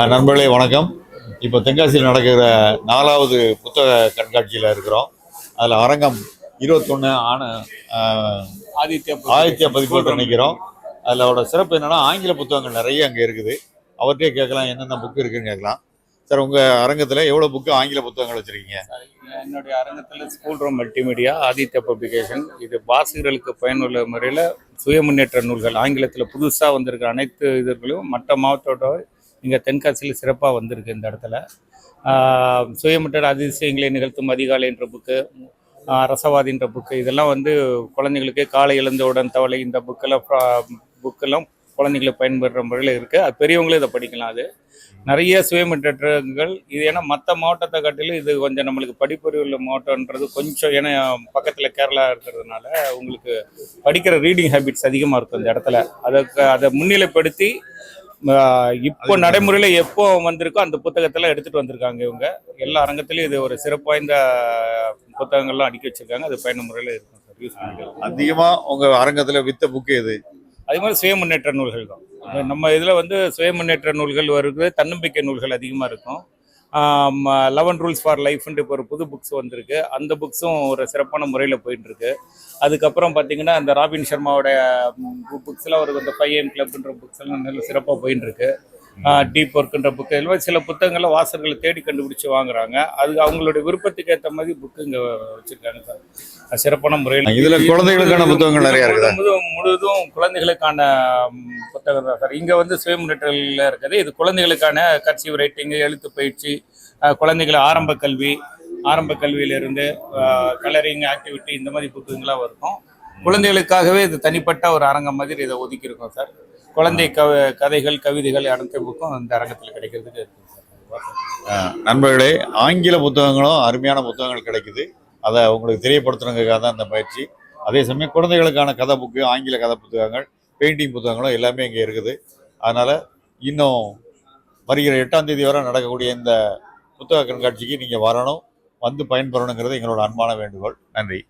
நண்பர்களே வணக்கம். இப்போ தென்காசியில் நடக்கிற 4வது புத்தக கண்காட்சியில் இருக்கிறோம். அதில் அரங்கம் 21 ஆதித்ய பதிப்பகத்தில் நிற்கிறோம். அதோட சிறப்பு என்னென்னா ஆங்கில புத்தகங்கள் நிறைய அங்கே இருக்குது. அவர்கிட்டே கேட்கலாம் என்னென்ன புக்கு இருக்குதுன்னு கேட்கலாம். சார், உங்கள் அரங்கத்தில் எவ்வளோ புக்கு ஆங்கில புத்தகங்கள் வச்சுருக்கீங்க? என்னுடைய அரங்கத்தில் school room multimedia, Aditya publication, இது வாசகர்களுக்கு பயனுள்ள முறையில் சுய முன்னேற்ற நூல்கள் ஆங்கிலத்தில் புதுசாக வந்திருக்க அனைத்து இதர்களும் மற்ற மாவட்டத்தோட இங்கே தென்காசியில் சிறப்பாக வந்திருக்கு. இந்த இடத்துல சுயமுற்ற அதிசயங்களை நிகழ்த்தும் அதிகாலை என்ற புக்கு, ரசவாதின்ற புக்கு, இதெல்லாம் குழந்தைங்களுக்கு காலை எழுந்தவுடன் தவளை, இந்த புக்கெல்லாம் குழந்தைங்களுக்கு பயன்படுற முறையில் இருக்குது. அது பெரியவங்களும் இதை படிக்கலாம். அது நிறைய சுயமுற்றங்கள் இது. ஏன்னா மற்ற மாவட்டத்தை காட்டிலும் இது கொஞ்சம் நம்மளுக்கு படிப்பறிவு உள்ள மாவட்டன்றது கொஞ்சம், ஏன்னா பக்கத்தில் கேரளா இருக்கிறதுனால உங்களுக்கு படிக்கிற ரீடிங் ஹேபிட்ஸ் அதிகமாக இருக்கும் இந்த இடத்துல. அதை முன்னிலைப்படுத்தி இப்போ நடைமுறையில் எப்போ வந்திருக்கோ அந்த புத்தகத்தெல்லாம் எடுத்துகிட்டு வந்திருக்காங்க. இவங்க எல்லா அரங்கத்திலையும் இது ஒரு சிறப்பு வாய்ந்த புத்தகங்கள்லாம் அடுக்கி வச்சிருக்காங்க. அது பயண முறையில் இருக்கும் சார். யூஸ் பண்ணிக்கலாம். அதிகமாக உங்கள் அரங்கத்தில் வித்த புக்கு எது? அதே மாதிரி சுய முன்னேற்ற நூல்கள் தான். நம்ம இதில் சுய முன்னேற்ற நூல்கள் வருது, தன்னம்பிக்கை நூல்கள் அதிகமாக இருக்கும். 11 ரூல்ஸ் ஃபார் லைஃப்ன்ட்டு இப்போ ஒரு புது புக்ஸ் வந்திருக்கு. அந்த புக்ஸும் ஒரு சிறப்பான முறையில் போயிட்டுருக்கு. அதுக்கப்புறம் பார்த்தீங்கன்னா இந்த ராபின் சர்மாவோட புக்ஸ்லாம் ஒரு இந்த 5am கிளப்ன்ற புக்ஸ் எல்லாம் நல்ல சிறப்பாக போயிட்டுருக்கு. டீப் ஒர்க்குன்ற புக்கு, இது சில புத்தகங்களை வாசகர்களை தேடி கண்டுபிடிச்சி வாங்குறாங்க. அது அவங்களுடைய விருப்பத்துக்கு ஏற்ற மாதிரி புக்கு இங்கே வச்சுருக்காங்க சார். சிறப்பான முறையில் இதில் குழந்தைகளுக்கான புத்தகங்கள் நிறையா இருக்குது. முழுவதும் குழந்தைகளுக்கான புத்தகம் தான் சார். இங்கே சுய முன்னேற்றத்தில் இருக்குது. இது குழந்தைகளுக்கான கர்சிவ் ரைட்டிங்கு, எழுத்து பயிற்சி, குழந்தைகள் ஆரம்ப கல்வியிலிருந்து கலரிங் ஆக்டிவிட்டி, இந்த மாதிரி புத்தகங்களாக இருக்கும். குழந்தைகளுக்காகவே இது தனிப்பட்ட ஒரு அரங்கம் மாதிரி இதை ஒதுக்கியிருக்கோம் சார். குழந்தை கதைகள், கவிதைகள் அனைத்து புக்கும் இந்த அரங்கத்தில் கிடைக்கிறதுக்கு இருக்குது சார். நண்பர்களே, ஆங்கில புத்தகங்களும் அருமையான புத்தகங்கள் கிடைக்குது. அதை உங்களுக்கு தெரியப்படுத்துறதுக்காக தான் இந்த பயிற்சி. அதே சமயம் குழந்தைகளுக்கான கதை புக்கு, ஆங்கில கதை புத்தகங்கள், பெயிண்டிங் புத்தகங்களும் எல்லாமே இங்கே இருக்குது. அதனால் இன்னும் வருகிற 8ஆம் தேதி வரை நடக்கக்கூடிய இந்த புத்தக கண்காட்சிக்கு நீங்கள் வரணும், வந்து பயன்பெறணுங்கிறது எங்களோட அன்பான வேண்டுகோள். நன்றி.